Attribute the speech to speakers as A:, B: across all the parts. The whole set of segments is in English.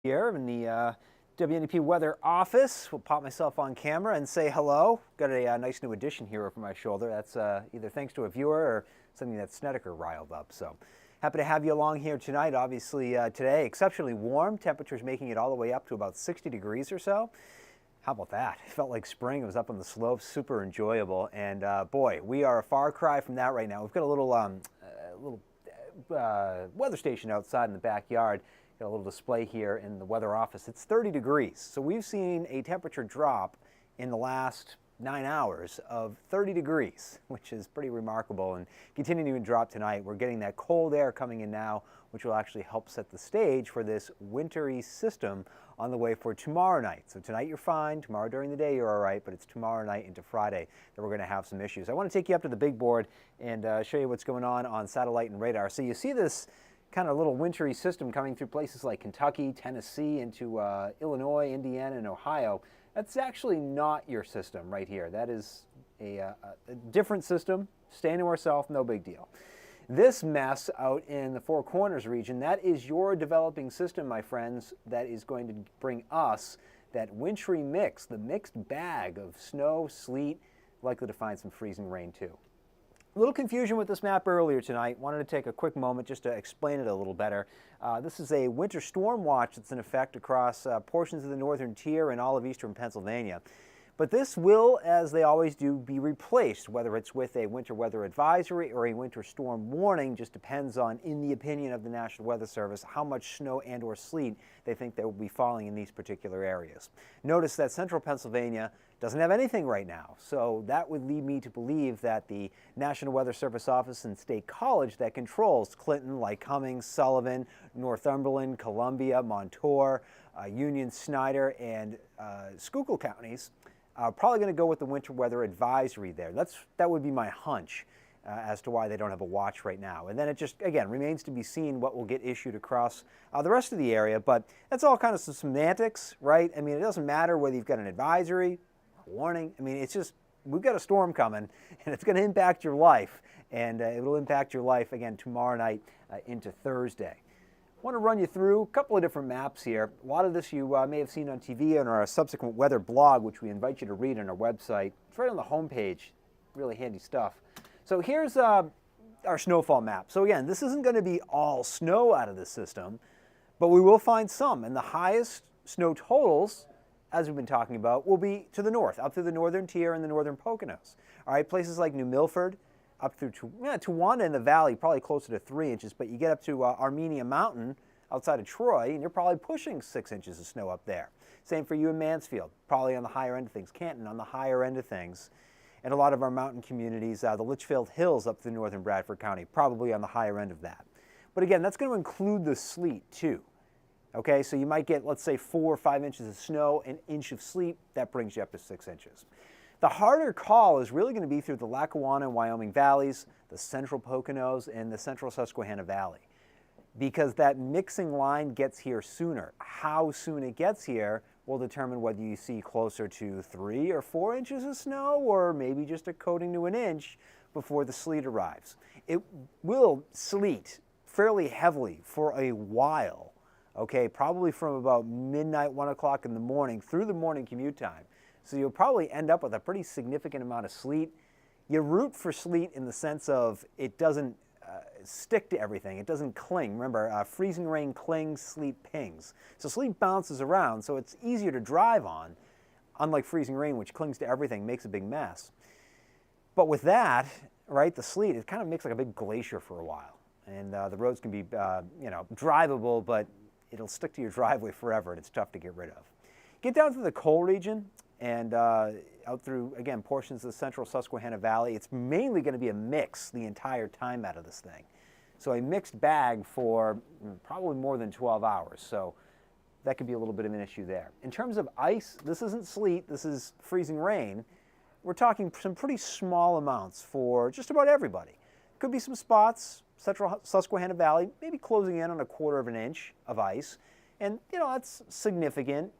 A: Here in the WNEP weather office. We'll pop myself on camera and say hello. Got a nice new addition here over my shoulder. That's either thanks to a viewer or something that Snedeker riled up. So happy to have you along here tonight. Obviously today exceptionally warm. Temperatures making it all the way up to about 60 degrees or so. How about that? It felt like spring. It was up on the slopes, super enjoyable. And boy, we are a far cry from that right now. We've got a little weather station outside in the backyard. Got a little display here in the weather office. It's 30 degrees. So we've seen a temperature drop in the last 9 hours of 30 degrees, which is pretty remarkable and continuing to drop tonight. We're getting that cold air coming in now, which will actually help set the stage for this wintry system on the way for tomorrow night. So tonight you're fine, tomorrow during the day you're all right, but it's tomorrow night into Friday that we're going to have some issues. I want to take you up to the big board and show you what's going on satellite and radar. So you see this kind of little wintry system coming through places like Kentucky, Tennessee, into Illinois, Indiana, and Ohio. That's actually not your system right here. That is a different system. Stay north south, no big deal. This mess out in the Four Corners region, that is your developing system, my friends, that is going to bring us that wintry mix, the mixed bag of snow, sleet, likely to find some freezing rain too. A little confusion with this map earlier tonight. Wanted to take a quick moment just to explain it a little better. This is a winter storm watch that's in effect across portions of the northern tier and all of eastern Pennsylvania. But this will, as they always do, be replaced, whether it's with a winter weather advisory or a winter storm warning. Just depends on, in the opinion of the National Weather Service, how much snow and or sleet they think that will be falling in these particular areas. Notice that central Pennsylvania doesn't have anything right now, so that would lead me to believe that the National Weather Service office and State College that controls Clinton, Lycoming, Sullivan, Northumberland, Columbia, Montour, Union, Snyder, and Schuylkill counties probably going to go with the winter weather advisory there. That would be my hunch as to why they don't have a watch right now. And then it just, again, remains to be seen what will get issued across the rest of the area. But that's all kind of some semantics, right? I mean, it doesn't matter whether you've got an advisory, a warning. I mean, it's just, we've got a storm coming, and it's going to impact your life. And it will impact your life, again, tomorrow night into Thursday. I want to run you through a couple of different maps here. A lot of this you may have seen on TV and our subsequent weather blog, which we invite you to read on our website. It's right on the homepage. Really handy stuff. So here's our snowfall map. So again, this isn't going to be all snow out of the system, but we will find some. And the highest snow totals, as we've been talking about, will be to the north, up through the northern tier and the northern Poconos. All right, places like New Milford, up through Towanda in the valley, probably closer to 3 inches, but you get up to Armenia Mountain outside of Troy, and you're probably pushing 6 inches of snow up there. Same for you in Mansfield, probably on the higher end of things. Canton on the higher end of things. And a lot of our mountain communities, the Litchfield Hills up through northern Bradford County, probably on the higher end of that. But again, that's going to include the sleet too. Okay, so you might get, let's say, 4 or 5 inches of snow, an inch of sleet, that brings you up to 6 inches. The harder call is really going to be through the Lackawanna and Wyoming valleys, the central Poconos, and the central Susquehanna Valley, because that mixing line gets here sooner. How soon it gets here will determine whether you see closer to 3 or 4 inches of snow, or maybe just a coating to an inch before the sleet arrives. It will sleet fairly heavily for a while, okay, probably from about midnight, 1 o'clock in the morning through the morning commute time. So you'll probably end up with a pretty significant amount of sleet. You root for sleet in the sense of it doesn't stick to everything. It doesn't cling. Remember, freezing rain clings, sleet pings. So sleet bounces around, so it's easier to drive on, unlike freezing rain, which clings to everything, makes a big mess. But with that, right, the sleet, it kind of makes like a big glacier for a while. And the roads can be, drivable, but it'll stick to your driveway forever, and it's tough to get rid of. Get down to the coal region, and out through, again, portions of the central Susquehanna Valley. It's mainly going to be a mix the entire time out of this thing. So a mixed bag for probably more than 12 hours. So that could be a little bit of an issue there. In terms of ice, this isn't sleet, this is freezing rain. We're talking some pretty small amounts for just about everybody. Could be some spots, central Susquehanna Valley, maybe closing in on 1/4 of an inch of ice. And, that's significant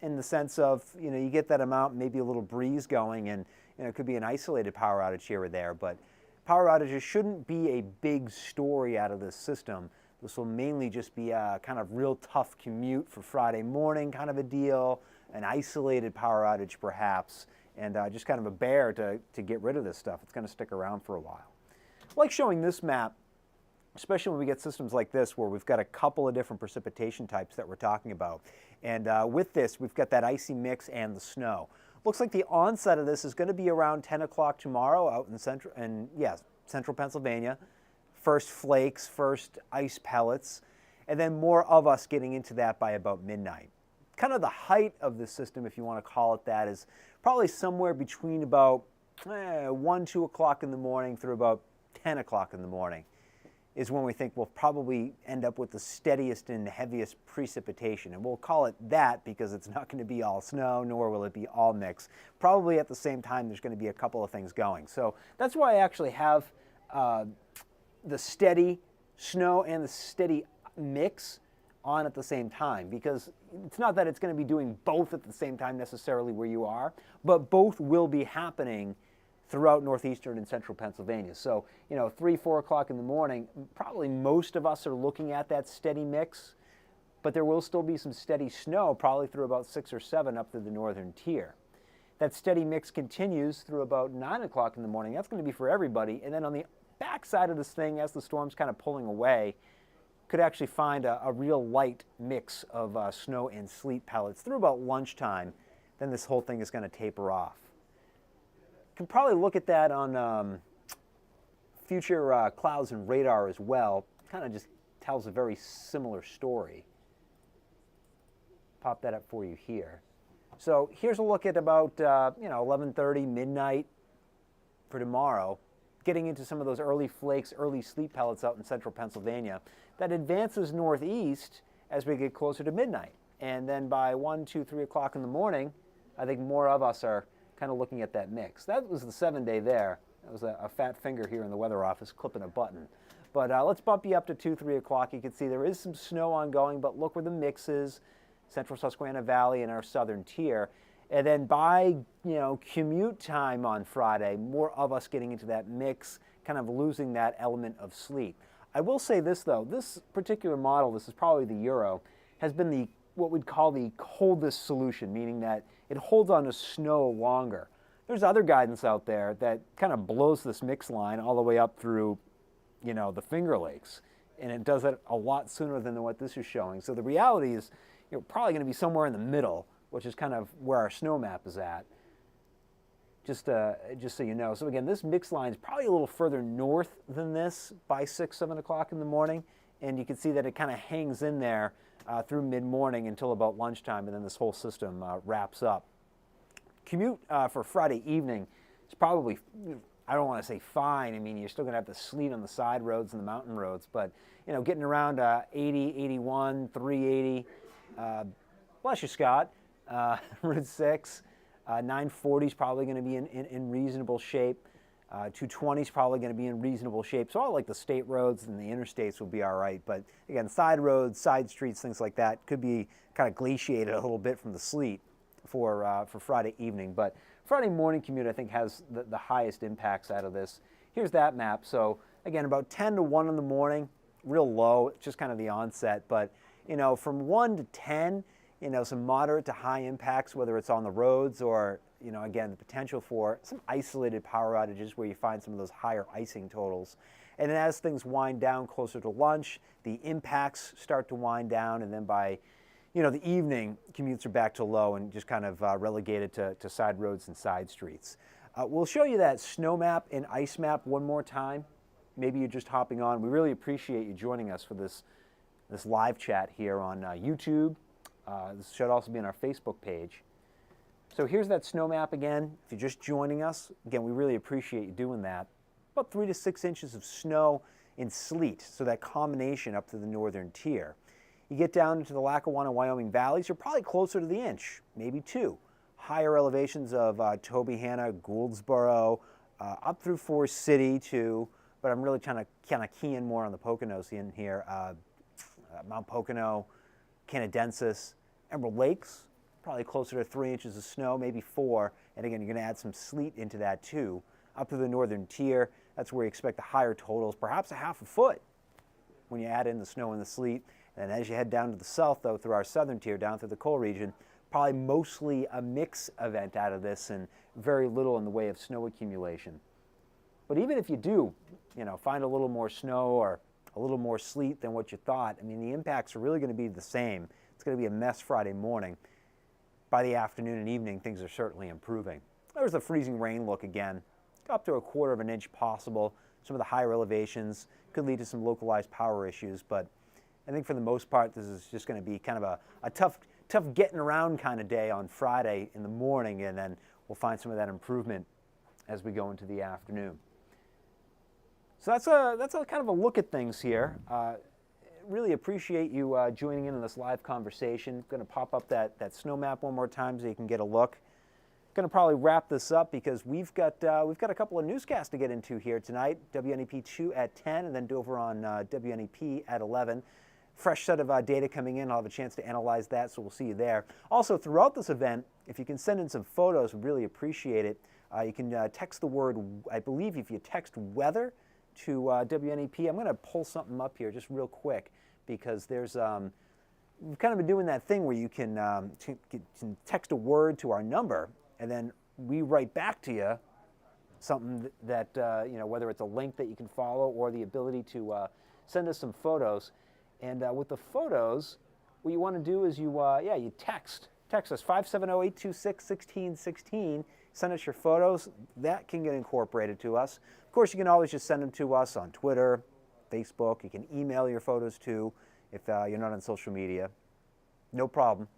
A: in the sense of, you get that amount, maybe a little breeze going, and it could be an isolated power outage here or there, but power outages shouldn't be a big story out of this system. This will mainly just be a kind of real tough commute for Friday morning kind of a deal, an isolated power outage perhaps, and just kind of a bear to get rid of this stuff. It's going to stick around for a while. I like showing this map, especially when we get systems like this where we've got a couple of different precipitation types that we're talking about. And with this, we've got that icy mix and the snow. Looks like the onset of this is going to be around 10 o'clock tomorrow out in central Pennsylvania. First flakes, first ice pellets, and then more of us getting into that by about midnight. Kind of the height of the system, if you want to call it that, is probably somewhere between about 1, 2 o'clock in the morning through about 10 o'clock in the morning is when we think we'll probably end up with the steadiest and heaviest precipitation. And we'll call it that because it's not going to be all snow, nor will it be all mix. Probably at the same time, there's going to be a couple of things going. So that's why I actually have the steady snow and the steady mix on at the same time, because it's not that it's going to be doing both at the same time necessarily where you are, but both will be happening throughout northeastern and central Pennsylvania. So, 3, 4 o'clock in the morning, probably most of us are looking at that steady mix, but there will still be some steady snow probably through about 6 or 7 up to the northern tier. That steady mix continues through about 9 o'clock in the morning. That's going to be for everybody. And then on the backside of this thing, as the storm's kind of pulling away, could actually find a real light mix of snow and sleet pellets through about lunchtime. Then this whole thing is going to taper off. You can probably look at that on future clouds and radar as well. Kind of just tells a very similar story. Pop that up for you here. So here's a look at about 11:30, midnight for tomorrow, getting into some of those early flakes, early sleet pellets out in central Pennsylvania. That advances northeast as we get closer to midnight. And then by 1, 2, 3 o'clock in the morning, I think more of us are kind of looking at that mix. That was the 7-day there. That was a fat finger here in the weather office clipping a button. But let's bump you up to 2, 3 o'clock. You can see there is some snow ongoing, but look where the mix is. Central Susquehanna Valley and our southern tier. And then by commute time on Friday, more of us getting into that mix, kind of losing that element of sleet. I will say this though, this particular model, this is probably the Euro, has been what we'd call the coldest solution, meaning that it holds on to snow longer. There's other guidance out there that kind of blows this mix line all the way up through, the Finger Lakes, and it does it a lot sooner than what this is showing. So the reality is, you're probably going to be somewhere in the middle, which is kind of where our snow map is at. Just so you know. So again, this mix line is probably a little further north than this by 6, 7 o'clock in the morning, and you can see that it kind of hangs in there through mid-morning until about lunchtime, and then this whole system wraps up. Commute for Friday evening is probably, I don't want to say fine. I mean, you're still going to have the sleet on the side roads and the mountain roads, but getting around 80, 81, 380. Bless you, Scott. Route 6. 940 is probably going to be in reasonable shape. 220 is probably going to be in reasonable shape. So all like the state roads and the interstates will be all right. But again, side roads, side streets, things like that could be kind of glaciated a little bit from the sleet for Friday evening. But Friday morning commute, I think, has the highest impacts out of this. Here's that map. So again, about 10 to 1 in the morning, real low, just kind of the onset. But from 1 to 10, some moderate to high impacts, whether it's on the roads or, again, the potential for some isolated power outages where you find some of those higher icing totals. And then as things wind down closer to lunch, the impacts start to wind down, and then by, the evening, commutes are back to low and just kind of relegated to side roads and side streets. We'll show you that snow map and ice map one more time. Maybe you're just hopping on. We really appreciate you joining us for this live chat here on YouTube. This should also be on our Facebook page. So here's that snow map again. If you're just joining us, again, we really appreciate you doing that. About 3 to 6 inches of snow and sleet, so that combination up to the northern tier. You get down into the Lackawanna, Wyoming valleys, you're probably closer to the inch, maybe 2. Higher elevations of Tobyhanna, Gouldsboro, up through Forest City too, but I'm really trying to kind of key in more on the Poconos in here. Mount Pocono, Canadensis, Emerald Lakes, probably closer to 3 inches of snow, maybe 4. And again, you're going to add some sleet into that too. Up to the northern tier, that's where you expect the higher totals, perhaps a half a foot. when you add in the snow and the sleet. And as you head down to the south, though, through our southern tier, down through the coal region, probably mostly a mix event out of this and very little in the way of snow accumulation. But even if you do, find a little more snow or a little more sleet than what you thought, I mean, the impacts are really going to be the same. It's going to be a mess Friday morning. By the afternoon and evening, things are certainly improving. There's the freezing rain look again. Up to 1/4 of an inch possible. Some of the higher elevations could lead to some localized power issues, but I think for the most part, this is just going to be kind of a tough getting around kind of day on Friday in the morning, and then we'll find some of that improvement as we go into the afternoon. So that's a kind of a look at things here. Really appreciate you joining in on this live conversation. Going to pop up that snow map one more time so you can get a look. Going to probably wrap this up because we've got a couple of newscasts to get into here tonight. WNEP2 at 10, and then Dover on WNEP at 11. Fresh set of data coming in. I'll have a chance to analyze that, so we'll see you there. Also, throughout this event, if you can send in some photos, we'd really appreciate it. You can text the word, I believe if you text weather to WNEP, I'm going to pull something up here just real quick because there's, we've kind of been doing that thing where you can text a word to our number, and then we write back to you something that, whether it's a link that you can follow or the ability to send us some photos. And with the photos, what you want to do is you text us 570-826-1616. Send us your photos. That can get incorporated to us. Of course, you can always just send them to us on Twitter, Facebook. You can email your photos too if you're not on social media. No problem.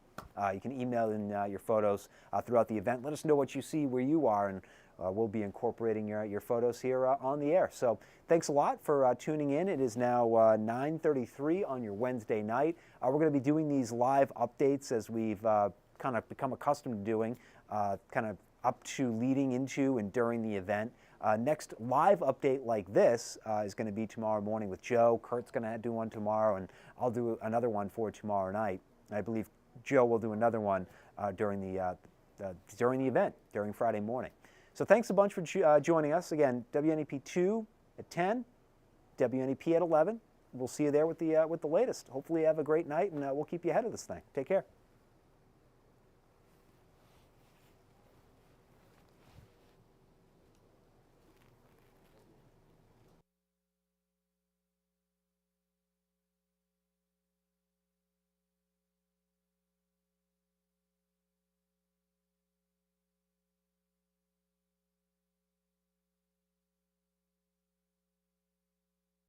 A: You can email in your photos throughout the event. Let us know what you see where you are, and we'll be incorporating your photos here on the air. So thanks a lot for tuning in. It is now 9:33 on your Wednesday night. We're going to be doing these live updates as we've kind of become accustomed to doing, kind of up to, leading into, and during the event. Next live update like this is going to be tomorrow morning with Joe. Kurt's going to do one tomorrow, and I'll do another one for tomorrow night. I believe Joe will do another one during the event, during Friday morning. So thanks a bunch for joining us. Again, WNEP 2 at 10, WNEP at 11. We'll see you there with the latest. Hopefully you have a great night, and we'll keep you ahead of this thing. Take care.